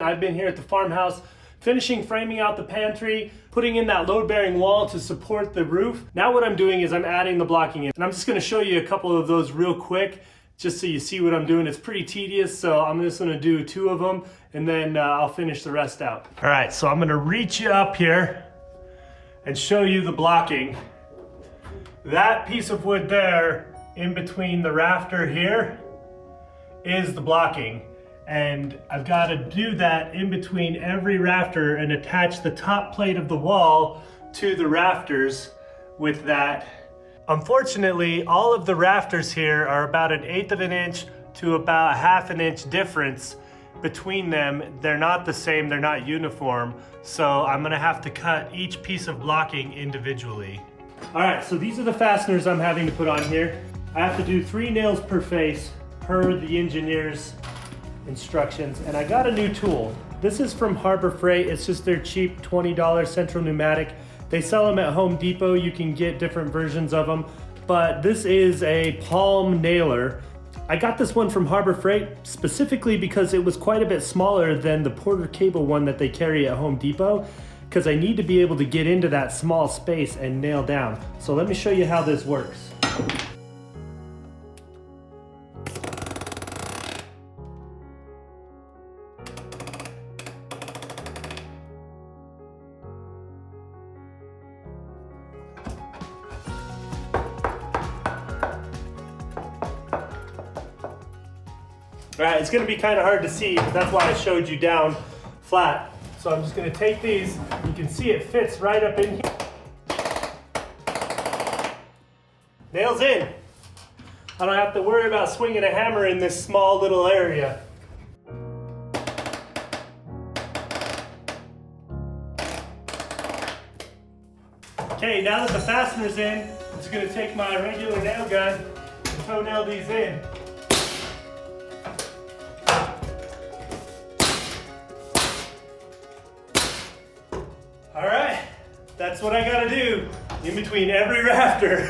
I've been here at the farmhouse finishing framing out the pantry, putting in that load-bearing wall to support the roof. Now what I'm doing is I'm adding the blocking in. And I'm just gonna show you a couple of those real quick, just so you see what I'm doing. It's pretty tedious, so I'm just gonna do 2 of them, and then I'll finish the rest out. All right, so I'm gonna reach you up here and show you the blocking. That piece of wood there, in between the rafter here, is the blocking. And I've got to do that in between every rafter and attach the top plate of the wall to the rafters with that. Unfortunately, all of the rafters here are about 1/8 of an inch to about 1/2 an inch difference between them. They're not the same, they're not uniform. So I'm gonna have to cut each piece of blocking individually. All right, so these are the fasteners I'm having to put on here. I have to do 3 nails per face per the engineer's instructions, and I got a new tool. This is from Harbor Freight. It's just their cheap $20 central pneumatic. They sell them at Home Depot. You can get different versions of them, but this is a palm nailer. I got this one from Harbor Freight specifically because it was quite a bit smaller than the Porter cable one that they carry at Home Depot, because I need to be able to get into that small space and nail down. So let me show you how this works. All right, it's gonna be kind of hard to see, but that's why I showed you down flat. So I'm just gonna take these, you can see it fits right up in here. Nails in. I don't have to worry about swinging a hammer in this small little area. Okay, now that the fastener's in, I'm just gonna take my regular nail gun and toenail these in. All right, that's what I gotta do in between every rafter.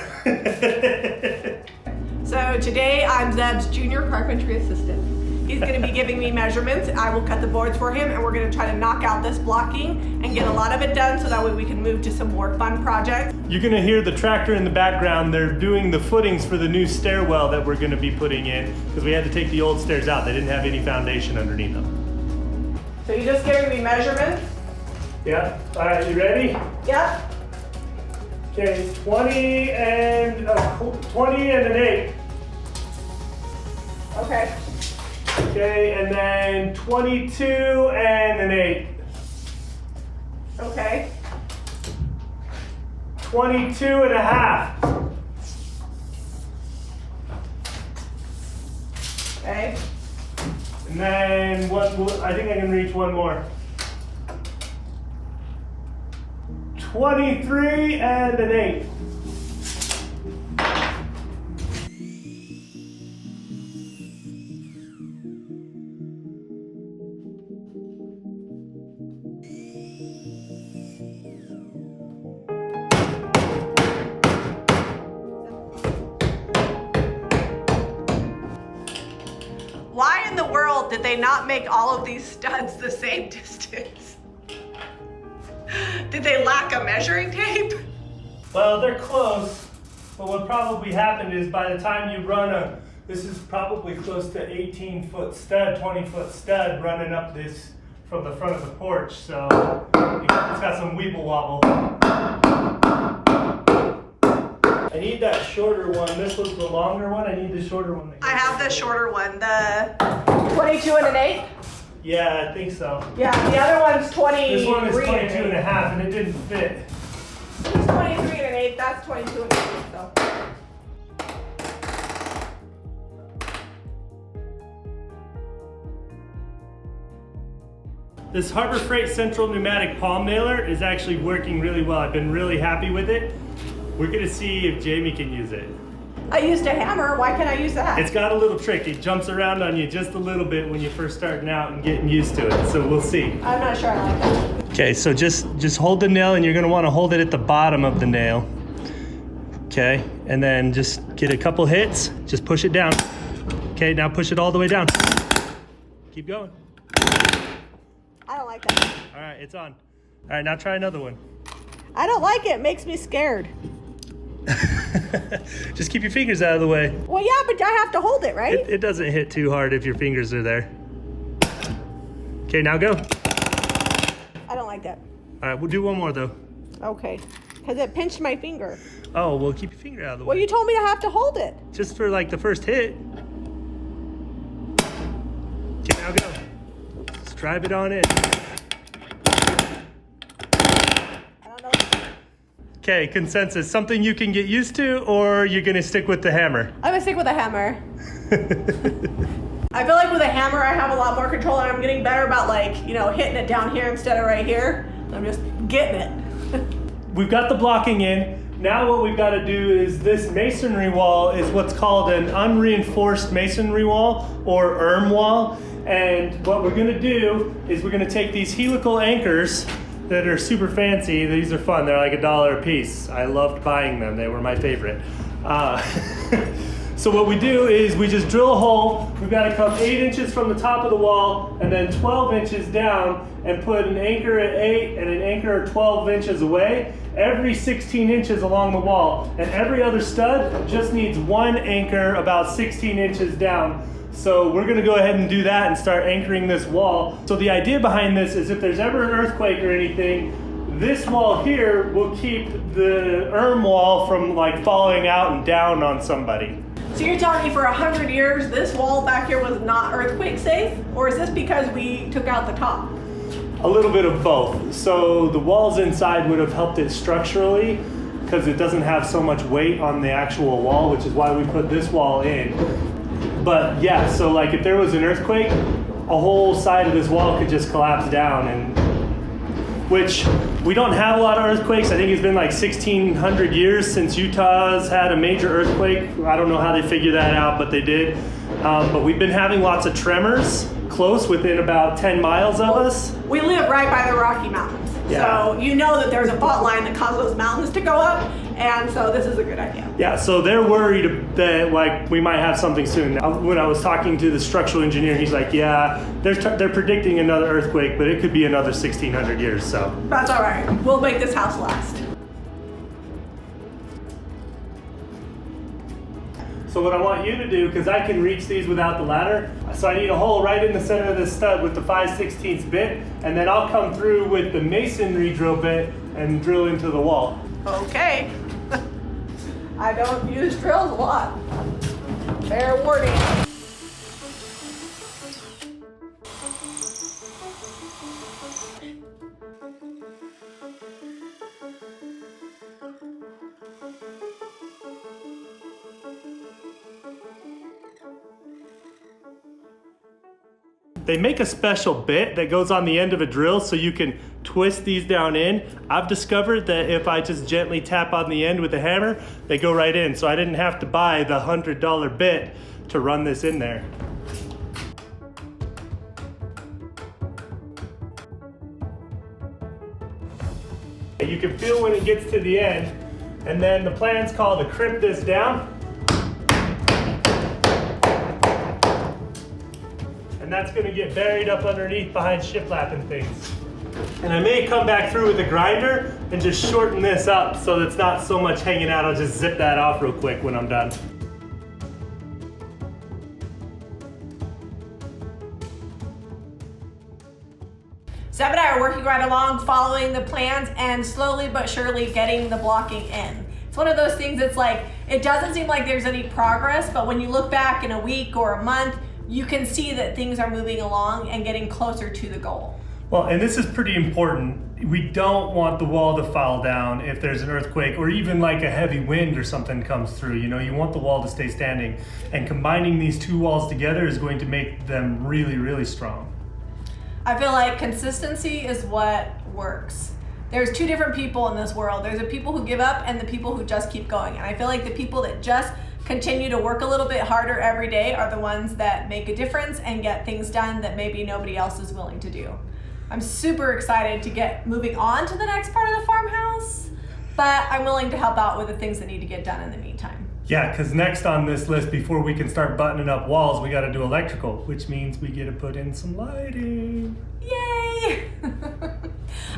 So today I'm Zeb's junior carpentry assistant. He's gonna be giving me measurements. I will cut the boards for him, and we're gonna try to knock out this blocking and get a lot of it done so that way we can move to some more fun projects. You're gonna hear the tractor in the background. They're doing the footings for the new stairwell that we're gonna be putting in, because we had to take the old stairs out. They didn't have any foundation underneath them. So you're just giving me measurements? Yeah, all right, you ready? Yep. Okay, 20 and an 8. Okay. Okay, and then 22 and an 8. Okay. 22 and a half. Okay. And then I think I can reach one more. 23 and an 8. Why in the world did they not make all of these studs the same distance? Did they lack a measuring tape? Well, they're close, but what probably happened is by the time you run this is probably close to 18-foot stud, 20-foot stud running up this from the front of the porch, so it's got some weeble wobble. I need that shorter one. This was the longer one. I need the shorter one. I have the shorter one, the 22 and an 8. Yeah, I think so. Yeah, the other one's 23. This one is 22 and a half, and it didn't fit. It's 23 and an 8. That's 22 and an 8. So. This Harbor Freight Central Pneumatic Palm Nailer is actually working really well. I've been really happy with it. We're gonna see if Jami can use it. I used a hammer. Why can't I use that? It's got a little trick. It jumps around on you just a little bit when you're first starting out and getting used to it. So we'll see. I'm not sure I like that. Okay, so just hold the nail, and you're gonna wanna hold it at the bottom of the nail. Okay, and then just get a couple hits, just push it down. Okay, now push it all the way down. Keep going. like that. All right, it's on. All right, now try another one. I don't like it. It makes me scared. Just keep your fingers out of the way. Well, yeah, but I have to hold it, right? It doesn't hit too hard if your fingers are there. Okay, now go. I don't like that. All right, we'll do one more though. Okay, because it pinched my finger. Oh, well, keep your finger out of the way. Well, you told me to have to hold it. Just for like the first hit. Okay, now go. Just drive it on in. I don't know. Okay, consensus. Something you can get used to, or you're gonna stick with the hammer? I'm gonna stick with a hammer. I feel like with a hammer, I have a lot more control, and I'm getting better about hitting it down here instead of right here. I'm just getting it. We've got the blocking in. Now what we've got to do is this masonry wall is what's called an unreinforced masonry wall or ERM wall. And what we're going to do is we're going to take these helical anchors that are super fancy. These are fun. They're like $1 a piece. I loved buying them. They were my favorite. So what we do is we just drill a hole. We've got to come 8 inches from the top of the wall and then 12 inches down and put an anchor at 8 and an anchor 12 inches away, every 16 inches along the wall. And every other stud just needs one anchor about 16 inches down. So we're gonna go ahead and do that and start anchoring this wall. So the idea behind this is if there's ever an earthquake or anything, this wall here will keep the ERM wall from falling out and down on somebody. So you're telling me for 100 years, this wall back here was not earthquake safe? Or is this because we took out the top? A little bit of both. So the walls inside would have helped it structurally because it doesn't have so much weight on the actual wall, which is why we put this wall in. But yeah, so if there was an earthquake, a whole side of this wall could just collapse down, and which we don't have a lot of earthquakes. I think it's been 1,600 years since Utah's had a major earthquake. I don't know how they figured that out, but they did. But we've been having lots of tremors close within about 10 miles of us. We live right by the Rocky Mountains. Yeah. So you know that there's a fault line that causes those mountains to go up, and so this is a good idea. Yeah, so they're worried that we might have something soon. When I was talking to the structural engineer, he's like, yeah, they're predicting another earthquake, but it could be another 1,600 years, so. That's all right. We'll make this house last. So what I want you to do, because I can reach these without the ladder, so I need a hole right in the center of this stud with the 5/16 bit, and then I'll come through with the masonry drill bit and drill into the wall. Okay. I don't use drills a lot. Fair warning. They make a special bit that goes on the end of a drill so you can twist these down in. I've discovered that if I just gently tap on the end with a hammer, they go right in. So I didn't have to buy the $100 bit to run this in there. You can feel when it gets to the end, and then the plan's called to crimp this down. And that's gonna get buried up underneath behind shiplap and things. And I may come back through with a grinder and just shorten this up so it's not so much hanging out. I'll just zip that off real quick when I'm done. Zeb and I are working right along, following the plans and slowly but surely getting the blocking in. It's one of those things that's it doesn't seem like there's any progress, but when you look back in a week or a month, you can see that things are moving along and getting closer to the goal. Well, and this is pretty important. We don't want the wall to fall down if there's an earthquake or even a heavy wind or something comes through. You want the wall to stay standing. And combining these two walls together is going to make them really, really strong. I feel like consistency is what works. There's two different people in this world. There's the people who give up and the people who just keep going. And I feel like the people that just continue to work a little bit harder every day are the ones that make a difference and get things done that maybe nobody else is willing to do. I'm super excited to get moving on to the next part of the farmhouse, but I'm willing to help out with the things that need to get done in the meantime. Yeah, because next on this list, before we can start buttoning up walls, we got to do electrical, which means we get to put in some lighting. Yay!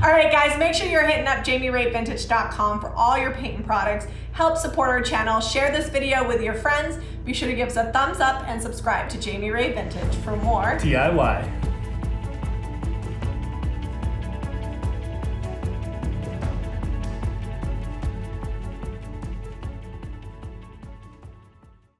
All right, guys, make sure you're hitting up JamiRayVintage.com for all your painting products. Help support our channel. Share this video with your friends. Be sure to give us a thumbs up and subscribe to Jami Ray Vintage for more DIY.